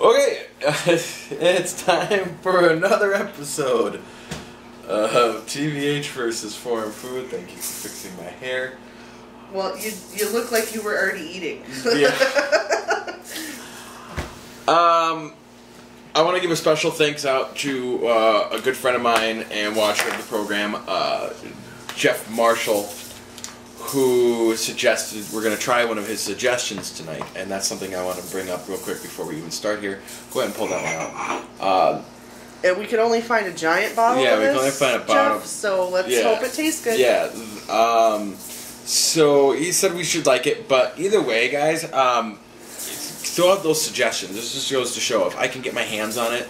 Okay, it's time for another episode of TVH versus Foreign Food. Thank you for fixing my hair. Well, you look like you were already eating. Yeah. I want to give a special thanks out to a good friend of mine and watcher of the program, Jeff Marshall, who suggested we're going to try one of his suggestions tonight, and that's something I want to bring up real quick before we even start here. Go ahead and pull that one out. And we could only find a giant bottle. Yeah, of we can this, only find a bottle. Jeff, so let's hope it tastes good. Yeah. So he said we should like it, but either way, guys, throw out those suggestions. This just goes to show if I can get my hands on it,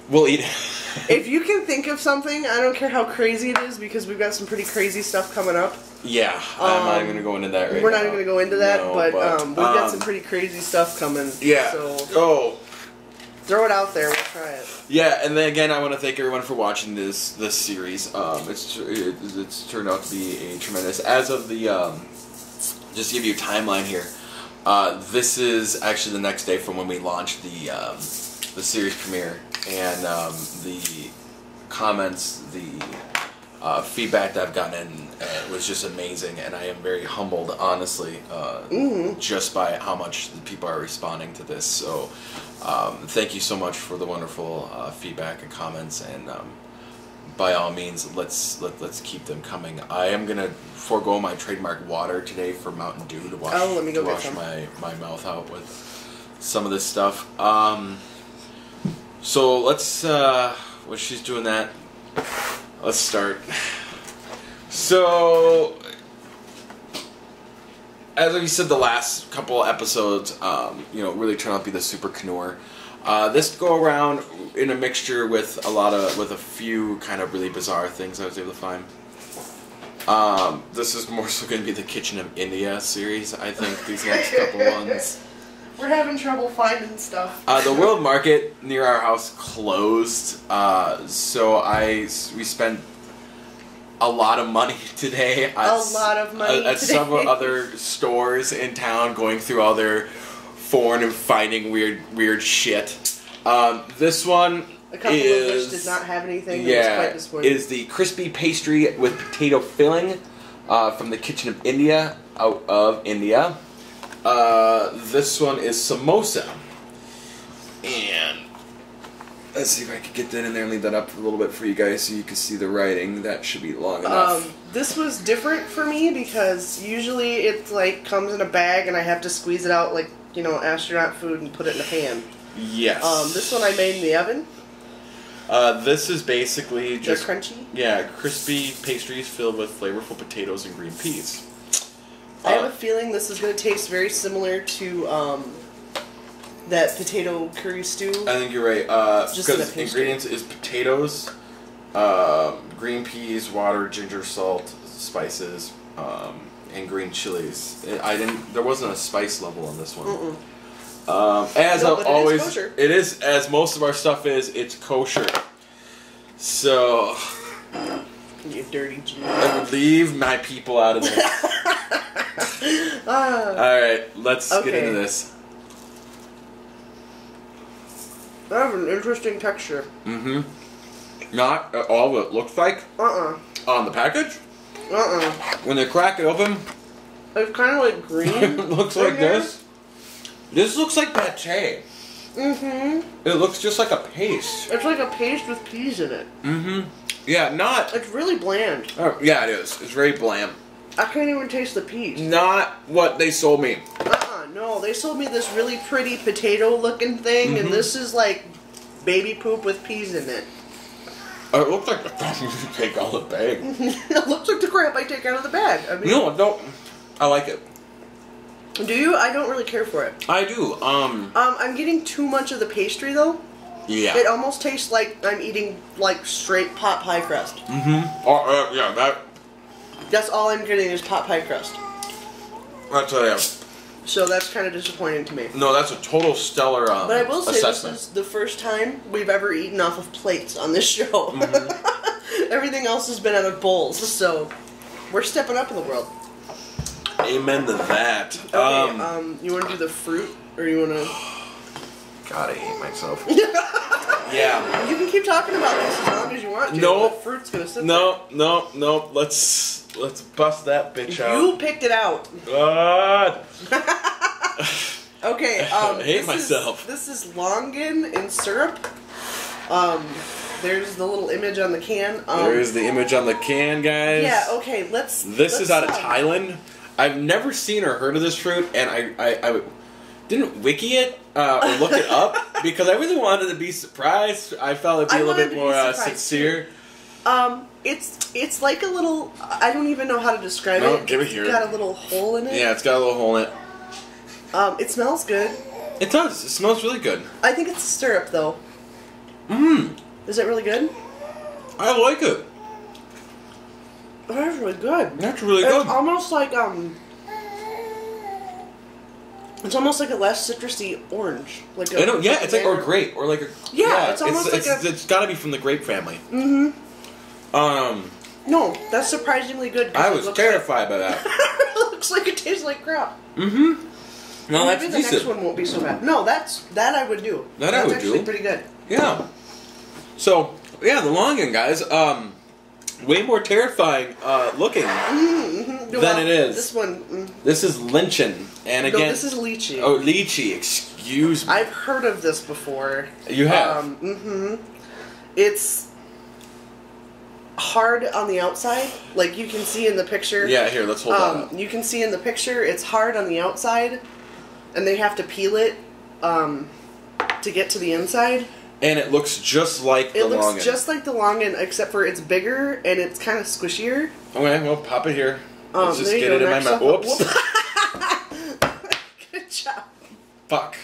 we'll eat it. If you can think of something, I don't care how crazy it is, because we've got some pretty crazy stuff coming up. Yeah, I'm not even going to go into that right now. We're not even going to go into that, No, but we've got some pretty crazy stuff coming. Yeah. So throw it out there. We'll try it. Yeah, and then again, I want to thank everyone for watching this series. It's turned out to be a tremendous. As of the just to give you a timeline here, this is actually the next day from when we launched the series premiere, and the comments, the feedback that I've gotten was just amazing, and I am very humbled, honestly, just by how much the people are responding to this. So thank you so much for the wonderful feedback and comments, and by all means, let's keep them coming. I am gonna forego my trademark water today for Mountain Dew to wash, my mouth out with some of this stuff. So let's while she's doing that, let's start. So, as we said the last couple episodes, really turned out to be the super canoe. This go around in a mixture with a few kind of really bizarre things I was able to find. This is more so going to be the Kitchen of India series, I think, these next couple ones. We're having trouble finding stuff. The World Market near our house closed, so we spent a lot of money today. At several other stores in town, going through all their foreign and finding weird shit. This one a couple of which did not have anything. That was quite disappointing. Is the crispy pastry with potato filling from the Kitchen of India, out of India. This one is samosa, and let's see if I can get that in there and leave that up a little bit for you guys so you can see the writing. That should be long enough. This was different for me because usually it comes in a bag and I have to squeeze it out like, astronaut food and put it in a pan. Yes. This one I made in the oven. This is basically just crunchy. Yeah, crispy pastries filled with flavorful potatoes and green peas. I have a feeling this is going to taste very similar to that potato curry stew. I think you're right. Because the ingredients is potatoes, green peas, water, ginger, salt, spices, and green chilies. There wasn't a spice level on this one. Always, it is, as most of our stuff is. It's kosher. So, you dirty Jew. Leave my people out of this. Alright, let's get into this. That has an interesting texture. Not at all what it looks like. On the package? When they crack it open, it's kind of like green. It looks like this. This looks like pate. It looks just like a paste. It's like a paste with peas in it. Yeah, It's really bland. Yeah, it is. It's very bland. I can't even taste the peas. Not what they sold me. No, they sold me this really pretty potato-looking thing, and this is like baby poop with peas in it. It looks like the crap you take out of the bag. It looks like the crap I take out of the bag. I mean, no, don't. I like it. Do you? I don't really care for it. I do. I'm getting too much of the pastry though. Yeah. It almost tastes like I'm eating like straight pot pie crust. Yeah, that's all I'm getting is pot pie crust. That's what I am. So that's kind of disappointing to me. No, that's a total stellar But I will say assessment. This is the first time we've ever eaten off of plates on this show. Everything else has been out of bowls, so we're stepping up in the world. Amen to that. Okay, you want to do the fruit Or you wanna? God, I hate myself. Yeah. You can keep talking about this as long as you want to. Nope. The fruit's gonna sit No. Let's bust that bitch there. out. You picked it out. God. Okay. I hate myself. This is longan in syrup. There's the little image on the can. There's the image on the can, guys. Yeah. Okay. Let's. This is out of Thailand. I've never seen or heard of this fruit, and I didn't wiki it or look it up because I really wanted to be surprised. I felt it'd be a little bit more sincere. It's like a little. I don't even know how to describe it. Give it here. It's got a little hole in it. Yeah, it's got a little hole in it. It smells good. It does. It smells really good. I think it's syrup though. Is it really good? I like it. That's really good. That's really good. It's almost like It's almost like a less citrusy orange. Like a, yeah, it's like or grape or like a it's almost it's got to be from the grape family. No, that's surprisingly good. I was terrified by that. It looks like it tastes like crap. No, that's maybe the decent. next one won't be so bad. No, that I would do. That's actually pretty good. Yeah. So yeah, the longan, guys. Way more terrifying looking than it is. This one. This is lynching, and again, no, this is lychee. Oh, lychee. Excuse me. I've heard of this before. You have. It's hard on the outside, like you can see in the picture. Yeah, here, let's hold that up. You can see in the picture, it's hard on the outside, and they have to peel it to get to the inside. And it looks just like the longan. It looks just like the longan, except for it's bigger and it's kind of squishier. Okay, well, pop it here. Let's just get it in my mouth. Whoops. Good job. Fuck.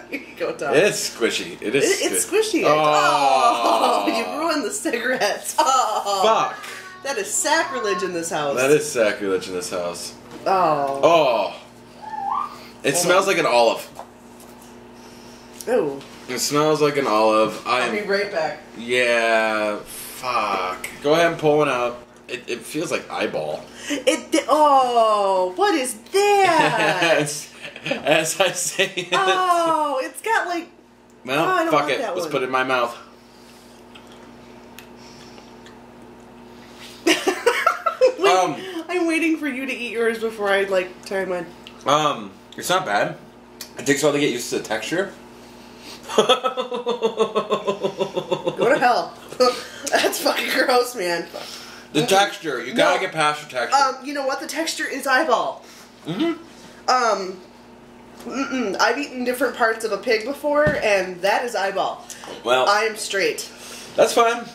Here you go, Tom. It's squishy. It's squishy. Oh. You ruined the cigarettes. Oh. Fuck. That is sacrilege in this house. That is sacrilege in this house. Oh. It smells like an olive. Ooh. It smells like an olive. I'll be right back. Yeah. Fuck. Go ahead and pull one out. It feels like eyeball. What is that? As I say it. Oh, it's got like. Well, fuck it. Let's put it in my mouth. I'm waiting for you to eat yours before I try mine. It's not bad. It takes a while to get used to the texture. Go to hell. That's fucking gross, man. The texture. You gotta get past the texture. You know what? The texture is eyeball. I've eaten different parts of a pig before, and that is eyeball. Well, I am straight. That's fine.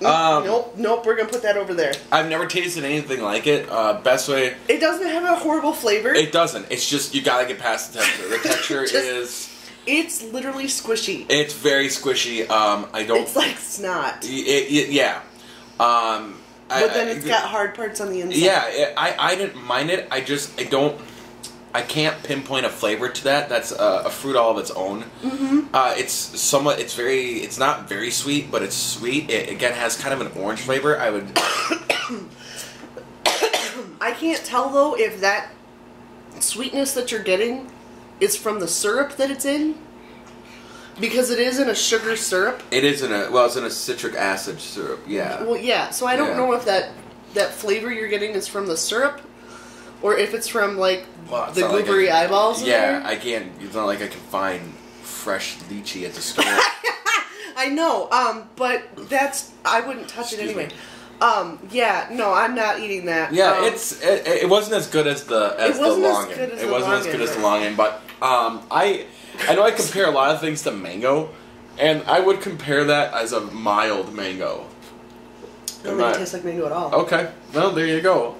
Nope, we're gonna put that over there. I've never tasted anything like it. Best way... It doesn't have a horrible flavor. It doesn't. It's just, you gotta get past the texture. The texture is... It's literally squishy. It's very squishy. It's like snot. Yeah. But then it's got hard parts on the inside. Yeah, I didn't mind it. I can't pinpoint a flavor to that. That's a fruit all of its own. It's not very sweet, but it's sweet. It again has kind of an orange flavor. I can't tell though if that sweetness that you're getting is from the syrup that it's in, because it is in a sugar syrup. It's in a citric acid syrup. Yeah. Well, yeah. So I don't know if that flavor you're getting is from the syrup, or if it's from the goobery eyeballs. Yeah, I can't. It's not like I can find fresh lychee at the store. I know. But I wouldn't touch it anyway. Yeah, no, I'm not eating that. Yeah, it wasn't as good as the longan. It wasn't as good as the longan, but I know I compare a lot of things to mango, and I would compare that as a mild mango. It doesn't taste like mango at all. Okay, well there you go.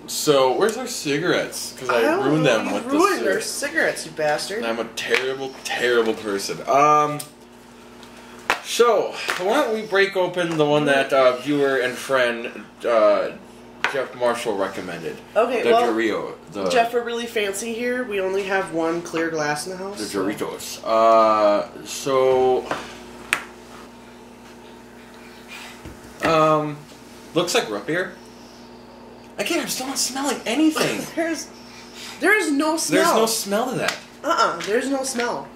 So where's our cigarettes? Because I ruined them with this. You ruined our cigarettes, you bastard. I'm a terrible, terrible person. So, why don't we break open the one that viewer and friend Jeff Marshall recommended. Okay, the Dorito. Jeff, we're really fancy here. We only have one clear glass in the house. The Doritos. Looks like root beer. Again, I'm still not smelling anything. There is no smell. There's no smell to that. There's no smell.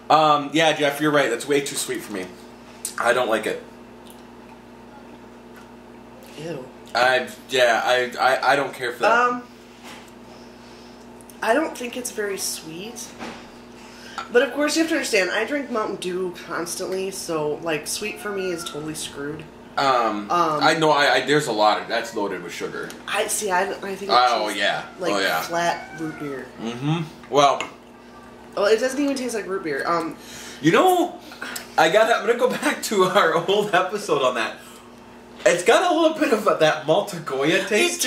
Yeah, Jeff, you're right. That's way too sweet for me. I don't like it. Ew. I don't care for that. I don't think it's very sweet. But of course you have to understand, I drink Mountain Dew constantly, so like sweet for me is totally screwed. I know there's a lot of that's loaded with sugar. I think it tastes like flat root beer. Mm-hmm. Well, it doesn't even taste like root beer. You know, I'm gonna go back to our old episode on that. It's got a little bit of that Malta-Goya taste.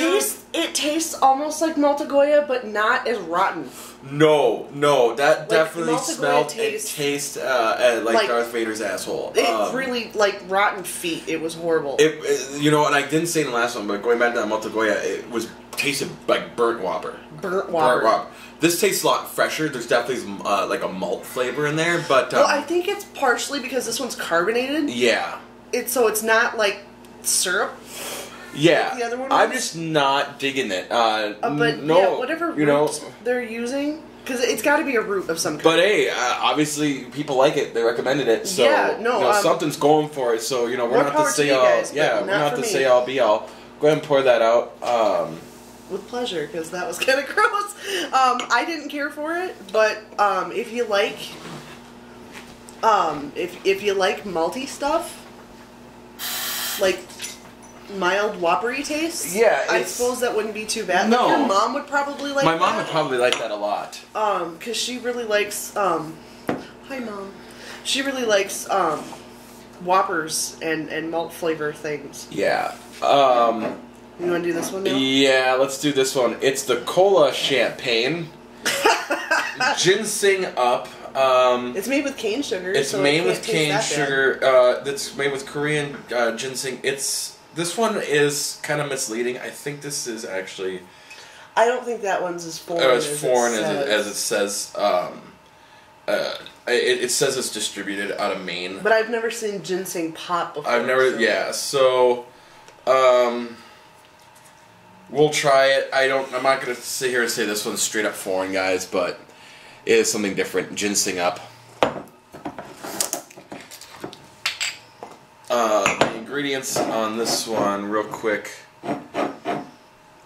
It tastes almost like Malta-Goya, but not as rotten. No, that like, definitely smelled and tastes like Darth Vader's asshole. It really, like, rotten feet. It was horrible. You know, and I didn't say in the last one, but going back to that Malta-Goya, it tasted like burnt Whopper. Burnt Whopper. This tastes a lot fresher. There's definitely some, like a malt flavor in there, but... well, I think it's partially because this one's carbonated. Yeah. So it's not, like, syrup. Yeah. Like the other one I'm was. just not digging it. But, no, yeah, whatever root they're using... Because it's got to be a root of some kind. But hey, obviously people like it. They recommended it, so something's going for it. So we're not to say all. We're not to say all be all. Go ahead and pour that out. With pleasure, because that was kind of gross. I didn't care for it, but if you like, if you like malty stuff, like mild Whoppery taste, I suppose that wouldn't be too bad. No, like your mom would probably like. My mom would probably like that a lot. Because she really likes. Hi, Mom. She really likes Whoppers and malt flavor things. Yeah. You want to do this one now? Yeah, let's do this one. It's the Cola Champagne. Ginseng up. It's made with cane sugar. It's made with cane sugar. That's made with Korean ginseng. This one is kind of misleading. I think this is actually... I don't think that one's as foreign as it says. It says it's distributed out of Maine. But I've never seen ginseng pop before. I've never... So... we'll try it. I'm not going to sit here and say this one's straight up foreign, guys, but it is something different. Ginseng up. The ingredients on this one, real quick,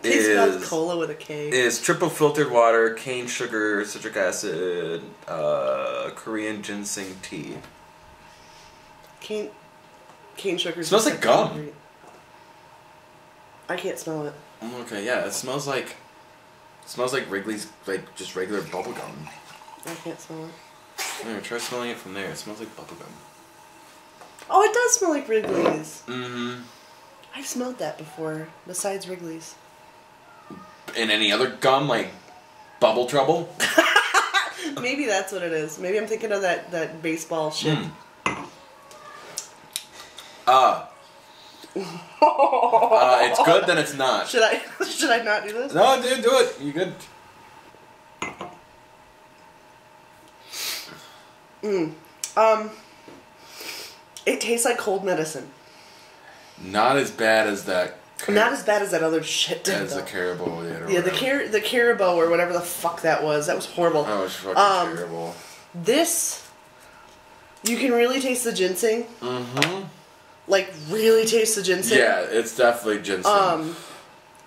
is cola with a K. Is triple filtered water, cane sugar, citric acid, Korean ginseng tea. Cane sugar. Smells like gum. I can't smell it. Okay, yeah, it smells like Wrigley's, like just regular bubble gum. I can't smell it. Anyway, try smelling it from there. It smells like bubble gum. Oh, it does smell like Wrigley's. Mm-hmm. I've smelled that before, besides Wrigley's. And any other gum, like Bubble Trouble? Maybe that's what it is. Maybe I'm thinking of that baseball shit. It's good, then it's not. Should I not do this? No, dude, do it. You good? It tastes like cold medicine. Not as bad as that. Not as bad as that other shit did. As the Caribou. Yeah, the Caribou or whatever the fuck that was. That was horrible. That was fucking terrible. This, you can really taste the ginseng. Mm-hmm. Like, really taste the ginseng. Yeah, it's definitely ginseng.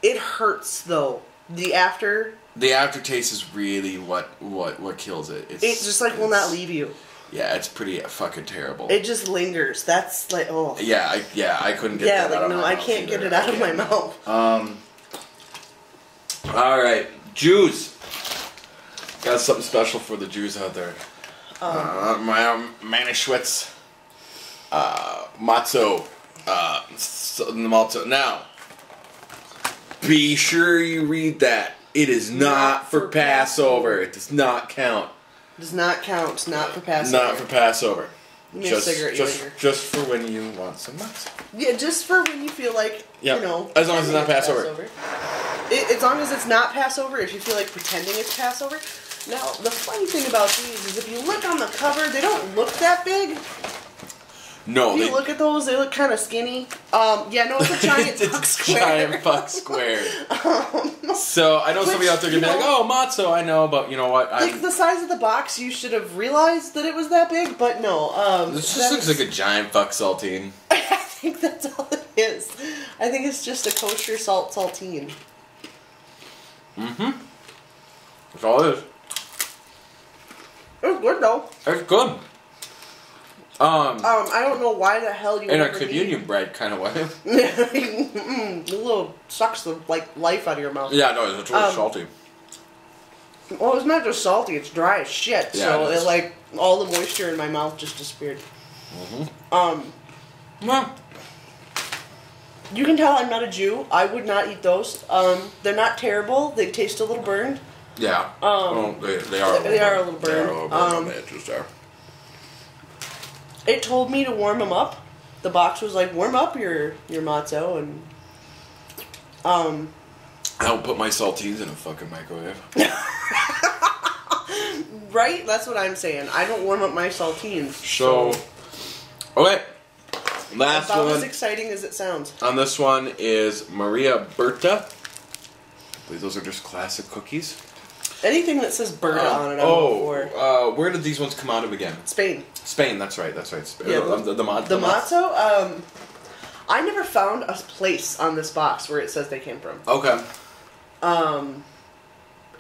It hurts, though. The aftertaste is really what kills it. It's just like will not leave you. Yeah, it's pretty fucking terrible. It just lingers. That's like, oh. Yeah, I couldn't get that out of my mouth. I can't get it out of my mouth. Alright, Jews. Got something special for the Jews out there. My Manischwitz. Matzo. Malto. Now, be sure you read that. It is not for Passover. It does not count. Does not count. Not for Passover. Not for Passover. Give me a cigarette, just for when you want some matzo. Yeah, just for when you feel like, you know. As long as it's not Passover. As long as it's not Passover, if you feel like pretending it's Passover. Now, the funny thing about these is if you look on the cover, they don't look that big. No, if you look at those, they look kind of skinny. Yeah, no, it's a giant fuck square. Giant fuck square. So I know somebody out there gonna be like, "Oh, matzo," I know, but you know what? Like the size of the box, you should have realized that it was that big, but no. This just looks like a giant fuck saltine. I think that's all it is. I think it's just a kosher saltine. Mm-hmm. That's all it is. It's good though. It's good. I don't know why the hell you. In a communion bread kind of way. A little sucks the life out of your mouth. Yeah, no, it's really salty. Well, it's not just salty; it's dry as shit. Yeah, so it all the moisture in my mouth just disappeared. Well, you can tell I'm not a Jew. I would not eat those. They're not terrible. They taste a little burned. yeah. They are. They are a little burned. They are a little burned on the edges there. It told me to warm them up. The box was like, warm up your matzo, and I don't put my saltines in a fucking microwave. Right? That's what I'm saying. I don't warm up my saltines. So, okay. Last about one. as exciting as it sounds. On this one is Maria Berta. I believe those are just classic cookies. Anything that says Berta on it, I'm all for. Where did these ones come out of again? Spain. Spain, that's right. Spain. Yeah, the matzo. I never found a place on this box where it says they came from. Okay.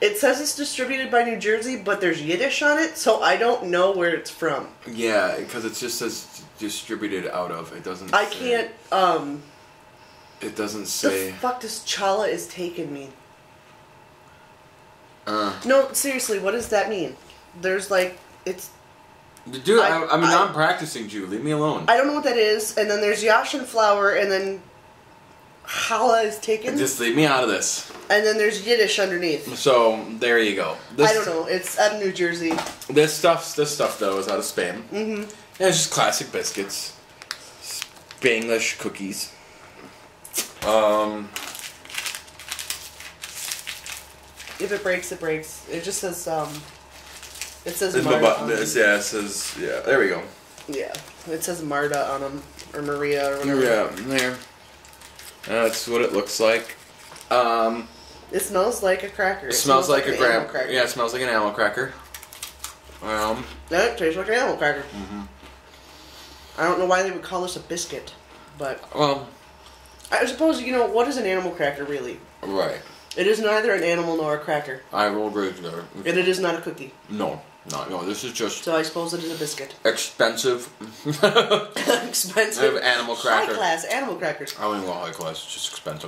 It says it's distributed by New Jersey, but there's Yiddish on it, so I don't know where it's from. Yeah, because it just says distributed out of. It doesn't. I can't. It doesn't say. The fuck does chala is taking me? No, seriously, what does that mean? There's it's. Dude, I'm a non-practicing Jew. Leave me alone. I don't know what that is, and then there's yashin flour, and then challah is taken. Just leave me out of this. And then there's Yiddish underneath. So there you go. I don't know. It's out of New Jersey. This stuff though is out of Spain. Mm-hmm. Yeah, it's just classic biscuits, Spanglish cookies. If it breaks, it breaks. It just says it says in Marta. The button, it says yeah. There we go. Yeah, it says Marta on them or Maria or whatever. Yeah, there. That's what it looks like. It smells like a cracker. It smells like an a animal cracker. Yeah, it smells like an animal cracker. That tastes like an animal cracker. Mm-hmm. I don't know why they would call this a biscuit, but well, I suppose what is an animal cracker really? Right. It is neither an animal nor a cracker. I will agree with that. And it is not a cookie. No. This is just. So I suppose it is a biscuit. Expensive. Expensive. Animal cracker. High class animal crackers. I wouldn't go high class. It's just expensive.